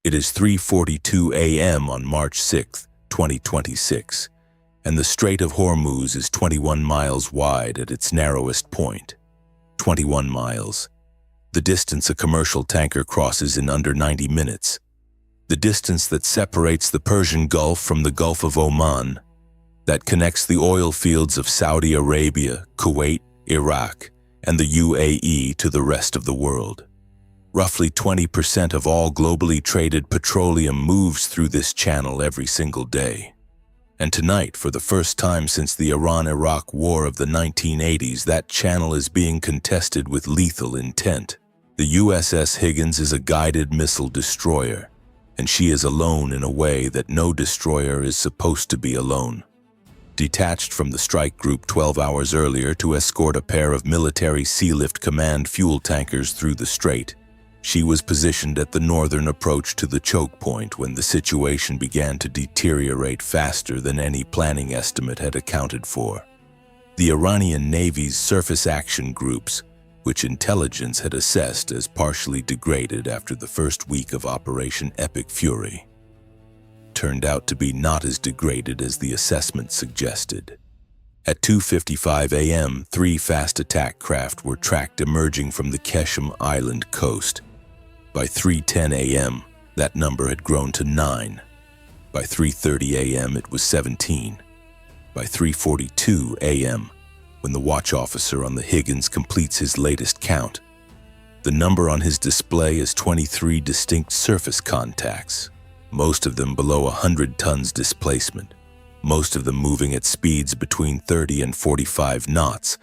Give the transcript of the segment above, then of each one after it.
It is 3:42 a.m. on March 6, 2026, and the Strait of Hormuz is 21 miles wide at its narrowest point. 21 miles. The distance a commercial tanker crosses in under 90 minutes. The distance that separates the Persian Gulf from the Gulf of Oman, that connects the oil fields of Saudi Arabia, Kuwait, Iraq, and the UAE to the rest of the world. Roughly 20% of all globally traded petroleum moves through this channel every single day. And tonight, for the first time since the Iran-Iraq War of the 1980s, that channel is being contested with lethal intent. The USS Higgins is a guided missile destroyer, and she is alone in a way that no destroyer is supposed to be alone. Detached from the strike group 12 hours earlier to escort a pair of military Sealift Command fuel tankers through the strait, she was positioned at the northern approach to the choke point when the situation began to deteriorate faster than any planning estimate had accounted for. The Iranian Navy's surface action groups, which intelligence had assessed as partially degraded after the first week of Operation Epic Fury, turned out to be not as degraded as the assessment suggested. At 2:55 a.m., 3 fast attack craft were tracked emerging from the Keshem Island coast. By 3:10 a.m., that number had grown to 9. By 3:30 a.m., it was 17. By 3:42 a.m., when the watch officer on the Higgins completes his latest count, the number on his display is 23 distinct surface contacts, most of them below 100 tons displacement, most of them moving at speeds between 30 and 45 knots,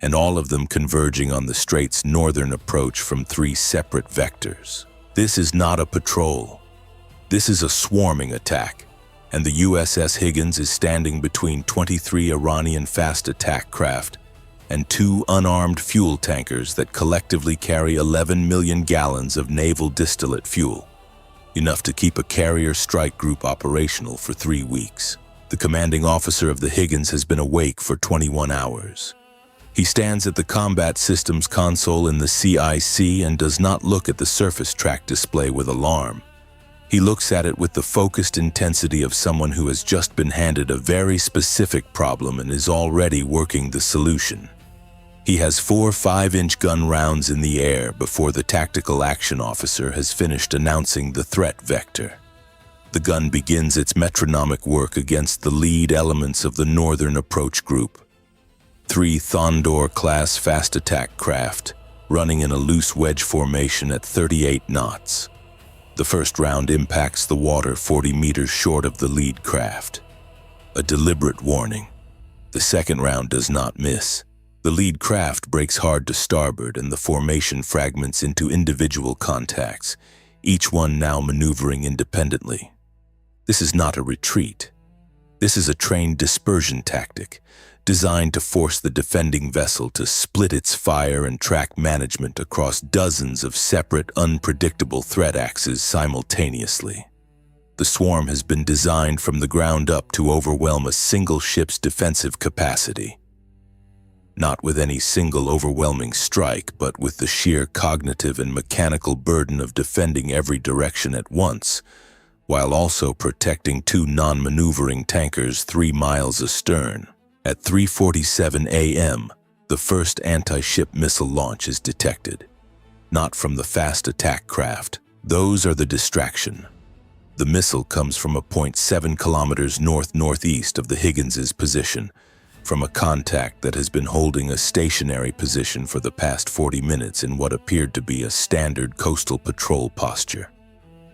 and all of them converging on the strait's northern approach from 3 separate vectors. This is not a patrol. This is a swarming attack, and the USS Higgins is standing between 23 Iranian fast attack craft and 2 unarmed fuel tankers that collectively carry 11 million gallons of naval distillate fuel, enough to keep a carrier strike group operational for 3 weeks. The commanding officer of the Higgins has been awake for 21 hours. He stands at the combat systems console in the CIC and does not look at the surface track display with alarm. He looks at it with the focused intensity of someone who has just been handed a very specific problem and is already working the solution. He has 4 5-inch gun rounds in the air before the tactical action officer has finished announcing the threat vector. The gun begins its metronomic work against the lead elements of the northern approach group. 3 Thondor-class fast attack craft, running in a loose wedge formation at 38 knots. The first round impacts the water 40 meters short of the lead craft. A deliberate warning. The second round does not miss. The lead craft breaks hard to starboard and the formation fragments into individual contacts, each one now maneuvering independently. This is not a retreat. This is a trained dispersion tactic, designed to force the defending vessel to split its fire and track management across dozens of separate, unpredictable threat axes simultaneously. The swarm has been designed from the ground up to overwhelm a single ship's defensive capacity. Not with any single overwhelming strike, but with the sheer cognitive and mechanical burden of defending every direction at once, while also protecting 2 non-maneuvering tankers 3 miles astern. At 3:47 a.m., the first anti-ship missile launch is detected. Not from the fast attack craft. Those are the distraction. The missile comes from a point 7 kilometers north-northeast of the Higgins's position, from a contact that has been holding a stationary position for the past 40 minutes in what appeared to be a standard coastal patrol posture.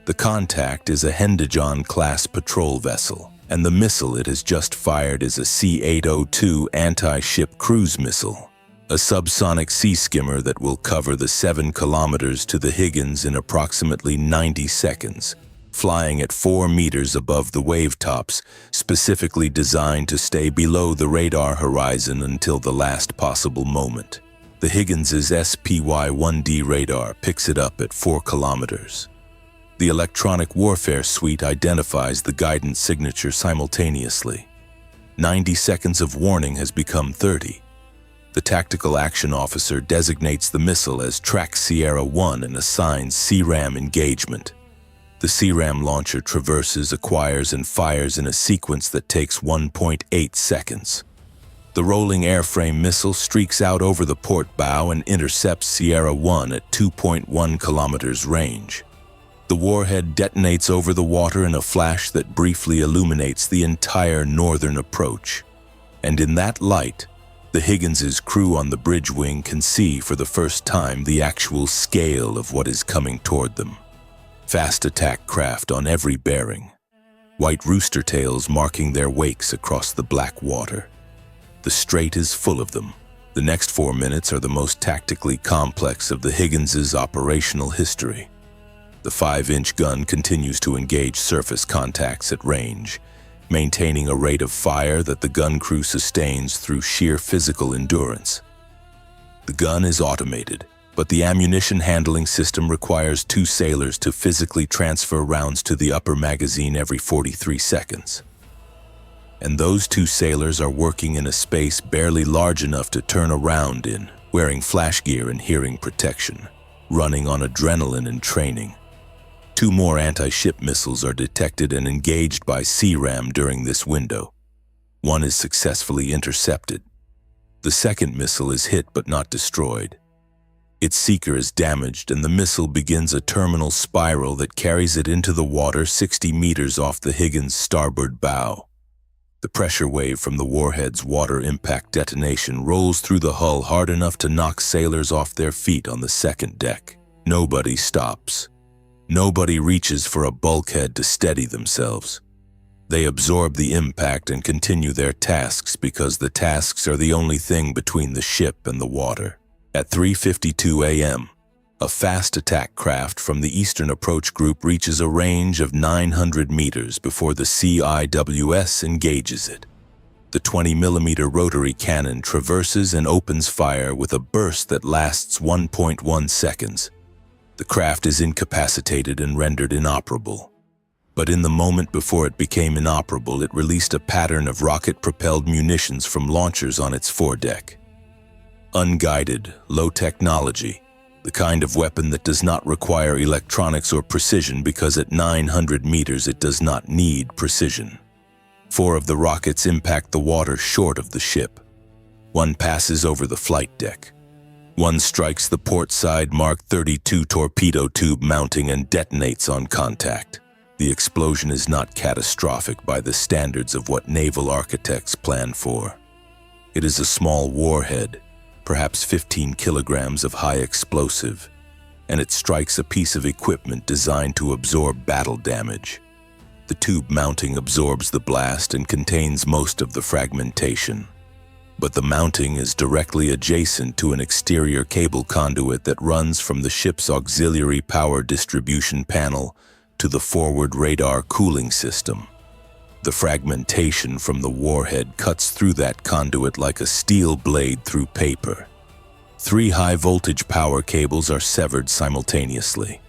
The contact is a Hendajan-class patrol vessel, and the missile it has just fired is a C-802 anti-ship cruise missile, a subsonic sea skimmer that will cover the 7 kilometers to the Higgins in approximately 90 seconds, flying at 4 meters above the wave tops, specifically designed to stay below the radar horizon until the last possible moment. The Higgins's SPY-1D radar picks it up at 4 kilometers. The electronic warfare suite identifies the guidance signature simultaneously. 90 seconds of warning has become 30. The tactical action officer designates the missile as Track Sierra 1 and assigns SeaRAM engagement. The SeaRAM launcher traverses, acquires, and fires in a sequence that takes 1.8 seconds. The rolling airframe missile streaks out over the port bow and intercepts Sierra 1 at 2.1 kilometers range. The warhead detonates over the water in a flash that briefly illuminates the entire northern approach. And in that light, the Higgins's crew on the bridge wing can see for the first time the actual scale of what is coming toward them. Fast attack craft on every bearing, white rooster tails marking their wakes across the black water. The strait is full of them. The next 4 minutes are the most tactically complex of the Higgins's operational history. The 5-inch gun continues to engage surface contacts at range, maintaining a rate of fire that the gun crew sustains through sheer physical endurance. The gun is automated, but the ammunition handling system requires 2 sailors to physically transfer rounds to the upper magazine every 43 seconds. And those 2 sailors are working in a space barely large enough to turn around in, wearing flash gear and hearing protection, running on adrenaline and training. 2 more anti-ship missiles are detected and engaged by SeaRAM during this window. One is successfully intercepted. The second missile is hit but not destroyed. Its seeker is damaged and the missile begins a terminal spiral that carries it into the water 60 meters off the Higgins' starboard bow. The pressure wave from the warhead's water impact detonation rolls through the hull hard enough to knock sailors off their feet on the second deck. Nobody stops. Nobody reaches for a bulkhead to steady themselves. They absorb the impact and continue their tasks because the tasks are the only thing between the ship and the water. At 3:52 a.m., a fast attack craft from the Eastern Approach Group reaches a range of 900 meters before the CIWS engages it. The 20mm rotary cannon traverses and opens fire with a burst that lasts 1.1 seconds. The craft is incapacitated and rendered inoperable. But in the moment before it became inoperable, it released a pattern of rocket-propelled munitions from launchers on its foredeck. Unguided, low technology, the kind of weapon that does not require electronics or precision because at 900 meters it does not need precision. 4 of the rockets impact the water short of the ship. 1 passes over the flight deck. 1 strikes the port side Mark 32 torpedo tube mounting and detonates on contact. The explosion is not catastrophic by the standards of what naval architects plan for. It is a small warhead, perhaps 15 kilograms of high explosive, and it strikes a piece of equipment designed to absorb battle damage. The tube mounting absorbs the blast and contains most of the fragmentation. But the mounting is directly adjacent to an exterior cable conduit that runs from the ship's auxiliary power distribution panel to the forward radar cooling system. The fragmentation from the warhead cuts through that conduit like a steel blade through paper. 3 high-voltage power cables are severed simultaneously.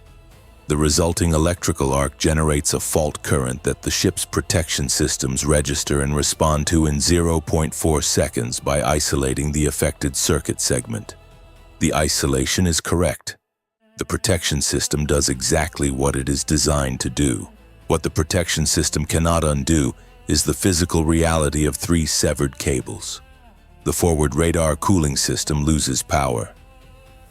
The resulting electrical arc generates a fault current that the ship's protection systems register and respond to in 0.4 seconds by isolating the affected circuit segment. The isolation is correct. The protection system does exactly what it is designed to do. What the protection system cannot undo is the physical reality of 3 severed cables. The forward radar cooling system loses power.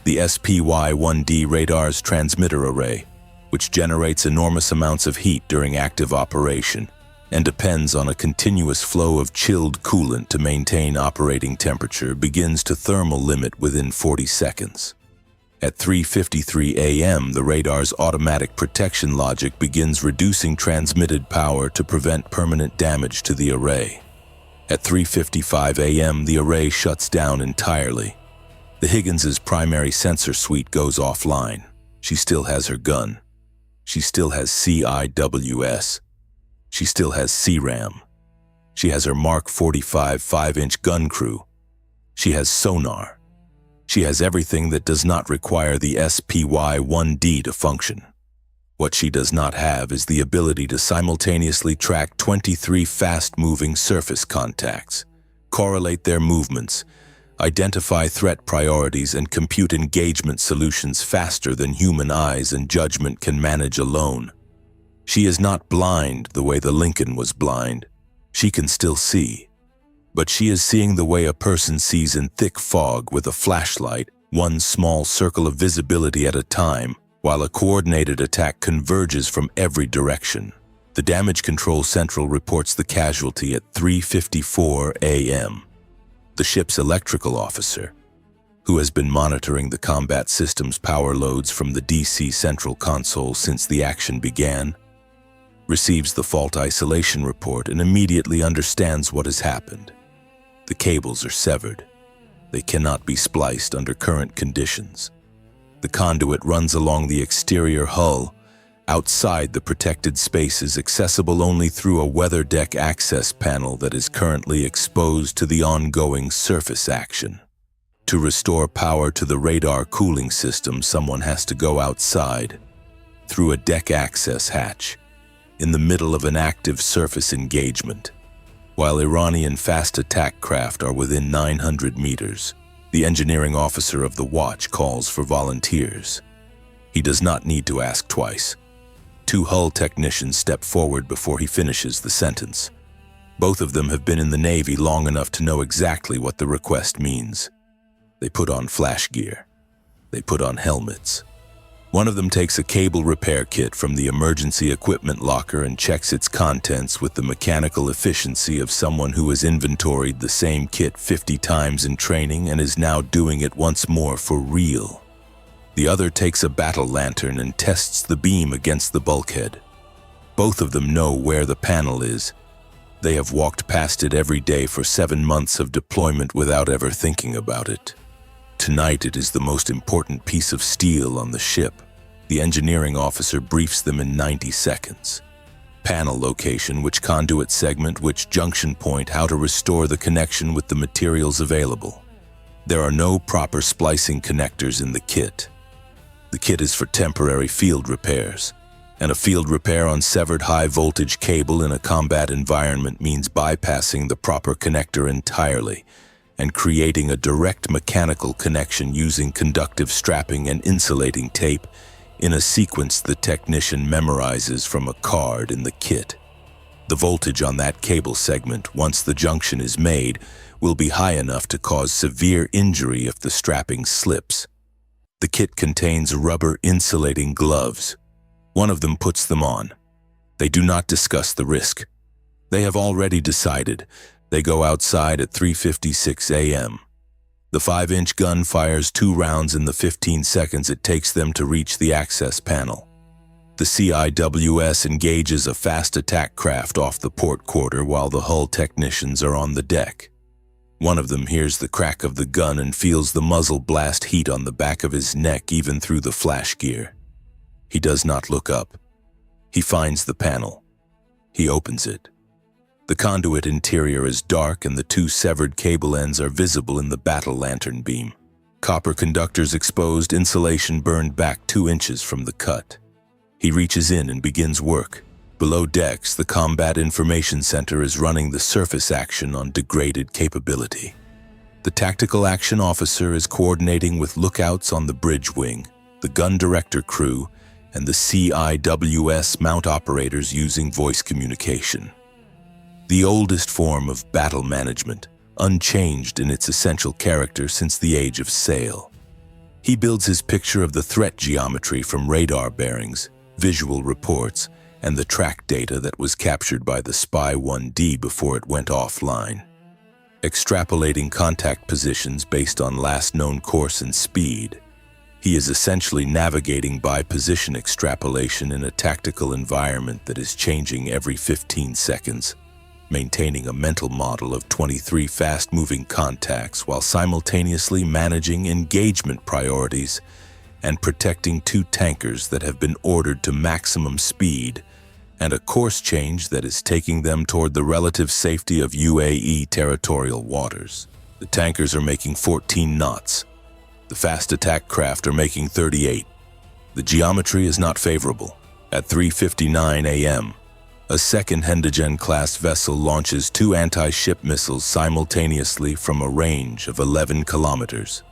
The SPY-1D radar's transmitter array, which generates enormous amounts of heat during active operation and depends on a continuous flow of chilled coolant to maintain operating temperature, begins to thermal limit within 40 seconds. At 3:53 a.m., the radar's automatic protection logic begins reducing transmitted power to prevent permanent damage to the array. At 3:55 a.m., the array shuts down entirely. The Higgins's primary sensor suite goes offline. She still has her gun. She still has CIWS. She still has SeaRAM. She has her Mark 45 5-inch gun crew. She has sonar. She has everything that does not require the SPY-1D to function. What she does not have is the ability to simultaneously track 23 fast-moving surface contacts, correlate their movements, identify threat priorities, and compute engagement solutions faster than human eyes and judgment can manage alone. She is not blind the way the Lincoln was blind. She can still see. But she is seeing the way a person sees in thick fog with a flashlight, one small circle of visibility at a time, while a coordinated attack converges from every direction. The Damage Control Central reports the casualty at 3:54 a.m. The ship's electrical officer, who has been monitoring the combat system's power loads from the DC Central Console since the action began, receives the fault isolation report and immediately understands what has happened. The cables are severed. They cannot be spliced under current conditions. The conduit runs along the exterior hull, outside the protected spaces accessible only through a weather deck access panel that is currently exposed to the ongoing surface action. To restore power to the radar cooling system, someone has to go outside, through a deck access hatch, in the middle of an active surface engagement. While Iranian fast attack craft are within 900 meters, the engineering officer of the watch calls for volunteers. He does not need to ask twice. 2 hull technicians step forward before he finishes the sentence. Both of them have been in the Navy long enough to know exactly what the request means. They put on flash gear. They put on helmets. One of them takes a cable repair kit from the emergency equipment locker and checks its contents with the mechanical efficiency of someone who has inventoried the same kit 50 times in training and is now doing it once more for real. The other takes a battle lantern and tests the beam against the bulkhead. Both of them know where the panel is. They have walked past it every day for 7 months of deployment without ever thinking about it. Tonight it is the most important piece of steel on the ship. The engineering officer briefs them in 90 seconds. Panel location, which conduit segment, which junction point, how to restore the connection with the materials available. There are no proper splicing connectors in the kit. The kit is for temporary field repairs, and a field repair on severed high-voltage cable in a combat environment means bypassing the proper connector entirely and creating a direct mechanical connection using conductive strapping and insulating tape in a sequence the technician memorizes from a card in the kit. The voltage on that cable segment, once the junction is made, will be high enough to cause severe injury if the strapping slips. The kit contains rubber insulating gloves. One of them puts them on. They do not discuss the risk. They have already decided. They go outside at 3:56 a.m. The 5-inch gun fires 2 rounds in the 15 seconds it takes them to reach the access panel. The CIWS engages a fast attack craft off the port quarter while the hull technicians are on the deck. One of them hears the crack of the gun and feels the muzzle blast heat on the back of his neck even through the flash gear. He does not look up. He finds the panel. He opens it. The conduit interior is dark and the 2 severed cable ends are visible in the battle lantern beam. Copper conductors exposed, insulation burned back 2 inches from the cut. He reaches in and begins work. Below decks, the Combat Information Center is running the surface action on degraded capability. The Tactical Action Officer is coordinating with lookouts on the bridge wing, the gun director crew, and the CIWS mount operators using voice communication. The oldest form of battle management, unchanged in its essential character since the age of sail. He builds his picture of the threat geometry from radar bearings, visual reports, and the track data that was captured by the Spy-1D before it went offline. Extrapolating contact positions based on last known course and speed, he is essentially navigating by position extrapolation in a tactical environment that is changing every 15 seconds, maintaining a mental model of 23 fast-moving contacts while simultaneously managing engagement priorities and protecting 2 tankers that have been ordered to maximum speed and a course change that is taking them toward the relative safety of UAE territorial waters. The tankers are making 14 knots. The fast attack craft are making 38. The geometry is not favorable. At 3:59 a.m., a second Hendagen-class vessel launches 2 anti-ship missiles simultaneously from a range of 11 kilometers.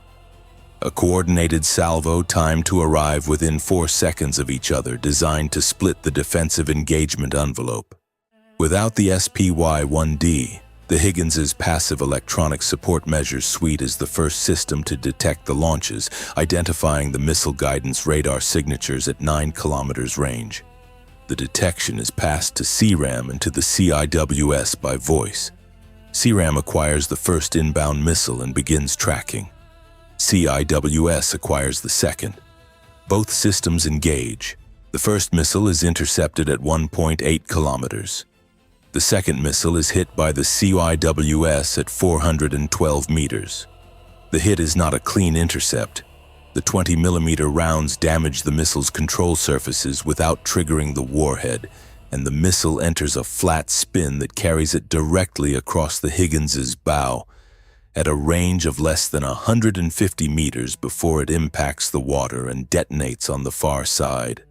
A coordinated salvo timed to arrive within 4 seconds of each other, designed to split the defensive engagement envelope. Without the SPY-1D, the Higgins's passive electronic support measures suite is the first system to detect the launches, identifying the missile guidance radar signatures at 9 kilometers range. The detection is passed to SeaRAM and to the CIWS by voice. SeaRAM acquires the first inbound missile and begins tracking. CIWS acquires the second. Both systems engage. The first missile is intercepted at 1.8 kilometers. The second missile is hit by the CIWS at 412 meters. The hit is not a clean intercept. The 20mm rounds damage the missile's control surfaces without triggering the warhead, and the missile enters a flat spin that carries it directly across the Higgins's bow, at a range of less than 150 meters before it impacts the water and detonates on the far side.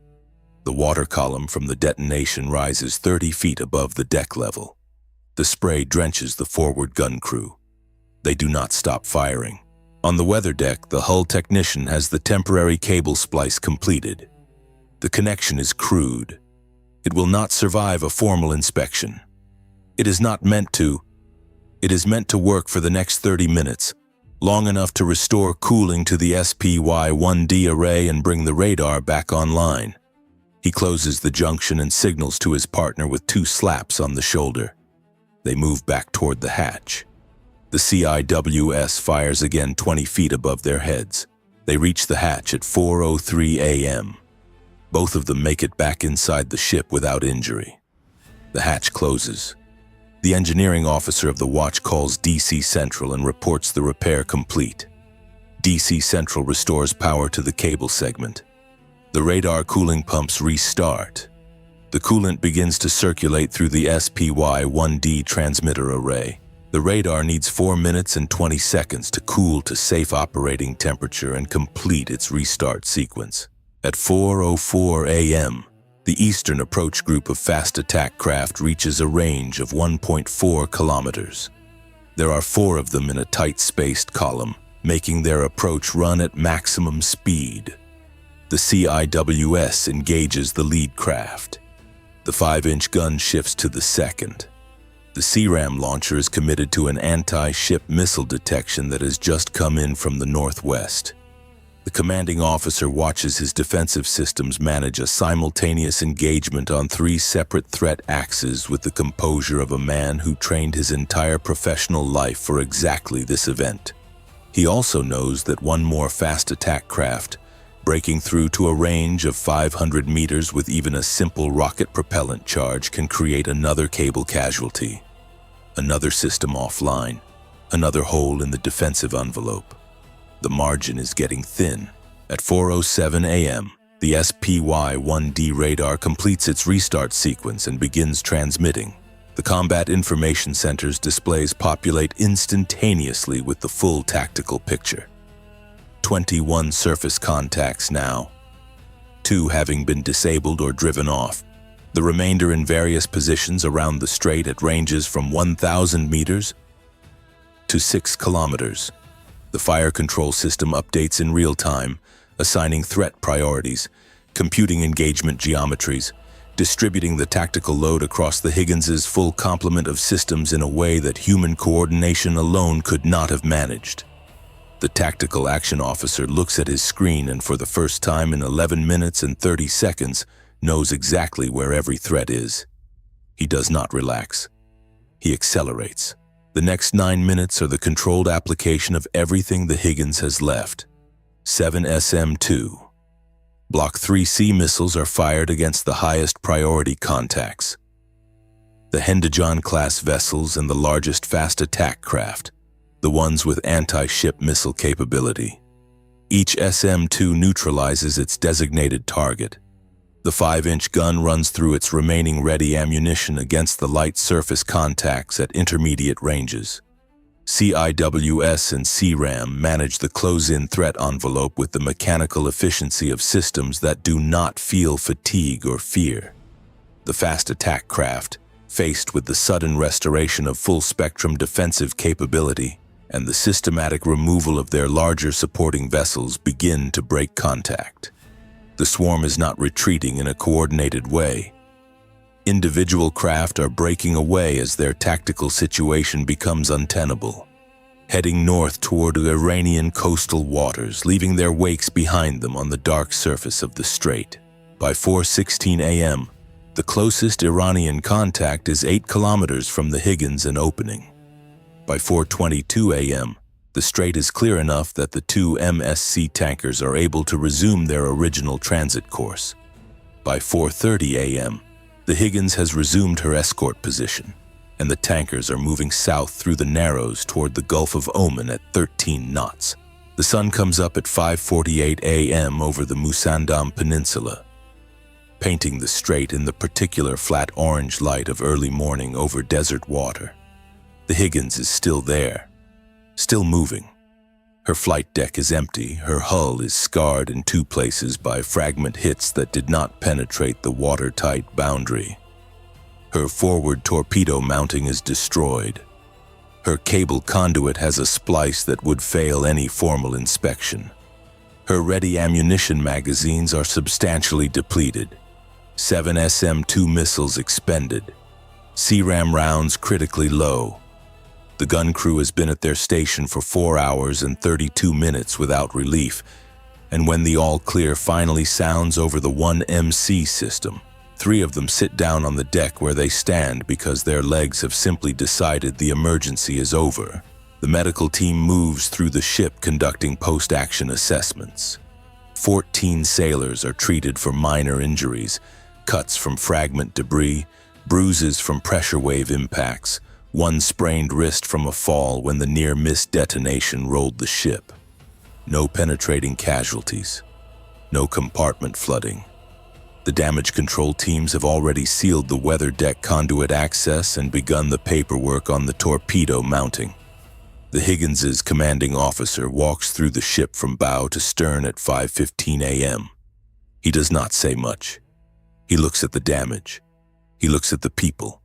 The water column from the detonation rises 30 feet above the deck level. The spray drenches the forward gun crew. They do not stop firing. On the weather deck, the hull technician has the temporary cable splice completed. The connection is crude. It will not survive a formal inspection. It is meant to work for the next 30 minutes, long enough to restore cooling to the SPY-1D array and bring the radar back online. He closes the junction and signals to his partner with 2 slaps on the shoulder. They move back toward the hatch. The CIWS fires again 20 feet above their heads. They reach the hatch at 4:03 a.m. Both of them make it back inside the ship without injury. The hatch closes. The engineering officer of the watch calls DC Central and reports the repair complete. DC Central restores power to the cable segment. The radar cooling pumps restart. The coolant begins to circulate through the SPY-1D transmitter array. The radar needs 4 minutes and 20 seconds to cool to safe operating temperature and complete its restart sequence. At 4:04 a.m., the Eastern Approach Group of fast attack craft reaches a range of 1.4 kilometers. There are 4 of them in a tight-spaced column, making their approach run at maximum speed. The CIWS engages the lead craft. The 5-inch gun shifts to the second. The SeaRAM launcher is committed to an anti-ship missile detection that has just come in from the northwest. The commanding officer watches his defensive systems manage a simultaneous engagement on 3 separate threat axes with the composure of a man who trained his entire professional life for exactly this event. He also knows that one more fast attack craft, breaking through to a range of 500 meters with even a simple rocket propellant charge, can create another cable casualty. Another system offline, another hole in the defensive envelope. The margin is getting thin. At 4:07 a.m., the SPY-1D radar completes its restart sequence and begins transmitting. The Combat Information Center's displays populate instantaneously with the full tactical picture. 21 surface contacts now, 2 having been disabled or driven off. The remainder in various positions around the strait at ranges from 1,000 meters to 6 kilometers. The fire control system updates in real time, assigning threat priorities, computing engagement geometries, distributing the tactical load across the Higgins's full complement of systems in a way that human coordination alone could not have managed. The tactical action officer looks at his screen and for the first time in 11 minutes and 30 seconds knows exactly where every threat is. He does not relax. He accelerates. The next 9 minutes are the controlled application of everything the Higgins has left. 7 SM-2. Block 3C missiles are fired against the highest priority contacts. The Hendajan-class vessels and the largest fast attack craft, the ones with anti-ship missile capability. Each SM-2 neutralizes its designated target. The 5-inch gun runs through its remaining ready ammunition against the light surface contacts at intermediate ranges. CIWS and SeaRAM manage the close-in threat envelope with the mechanical efficiency of systems that do not feel fatigue or fear. The fast attack craft, faced with the sudden restoration of full-spectrum defensive capability, and the systematic removal of their larger supporting vessels begin to break contact. The swarm is not retreating in a coordinated way. Individual craft are breaking away as their tactical situation becomes untenable, heading north toward the Iranian coastal waters, leaving their wakes behind them on the dark surface of the strait. By 4:16 a.m., the closest Iranian contact is 8 kilometers from the Higgins and opening. By 4:22 a.m., the strait is clear enough that the two MSC tankers are able to resume their original transit course. By 4:30 a.m., the Higgins has resumed her escort position, and the tankers are moving south through the Narrows toward the Gulf of Oman at 13 knots. The sun comes up at 5:48 a.m. over the Musandam Peninsula, painting the strait in the particular flat orange light of early morning over desert water. The Higgins is still there, still moving. Her flight deck is empty, her hull is scarred in 2 places by fragment hits that did not penetrate the watertight boundary. Her forward torpedo mounting is destroyed. Her cable conduit has a splice that would fail any formal inspection. Her ready ammunition magazines are substantially depleted. 7 SM-2 missiles expended. SeaRAM rounds critically low. The gun crew has been at their station for 4 hours and 32 minutes without relief, and when the all-clear finally sounds over the 1MC system, 3 of them sit down on the deck where they stand because their legs have simply decided the emergency is over. The medical team moves through the ship conducting post-action assessments. 14 sailors are treated for minor injuries, cuts from fragment debris, bruises from pressure wave impacts, 1 sprained wrist from a fall when the near-miss detonation rolled the ship. No penetrating casualties. No compartment flooding. The damage control teams have already sealed the weather deck conduit access and begun the paperwork on the torpedo mounting. The Higgins's commanding officer walks through the ship from bow to stern at 5:15 a.m. He does not say much. He looks at the damage. He looks at the people.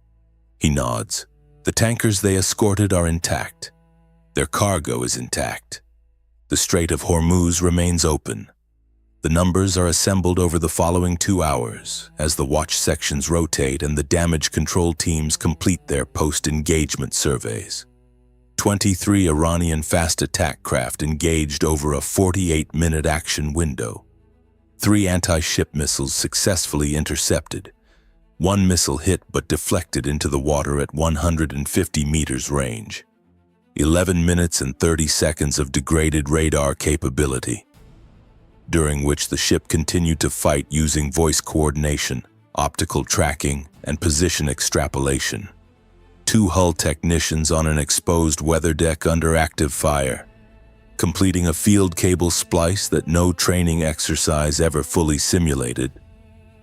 He nods. The tankers they escorted are intact. Their cargo is intact. The Strait of Hormuz remains open. The numbers are assembled over the following 2 hours as the watch sections rotate and the damage control teams complete their post-engagement surveys. 23 Iranian fast attack craft engaged over a 48-minute action window. 3 anti-ship missiles successfully intercepted. 1 missile hit but deflected into the water at 150 meters range. 11 minutes and 30 seconds of degraded radar capability, during which the ship continued to fight using voice coordination, optical tracking, and position extrapolation. 2 hull technicians on an exposed weather deck under active fire, completing a field cable splice that no training exercise ever fully simulated.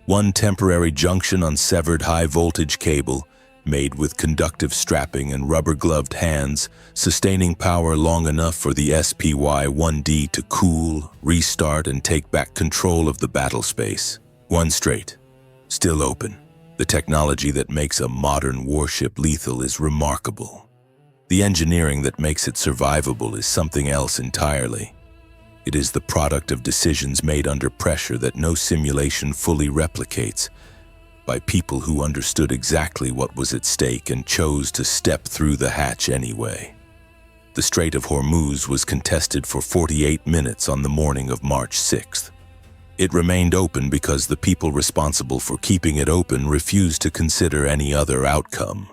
1 temporary junction on severed high-voltage cable, made with conductive strapping and rubber-gloved hands, sustaining power long enough for the SPY-1D to cool, restart, and take back control of the battle space. 1 strait, still open. The technology that makes a modern warship lethal is remarkable. The engineering that makes it survivable is something else entirely. It is the product of decisions made under pressure that no simulation fully replicates, by people who understood exactly what was at stake and chose to step through the hatch anyway. The Strait of Hormuz was contested for 48 minutes on the morning of March 6th. It remained open because the people responsible for keeping it open refused to consider any other outcome.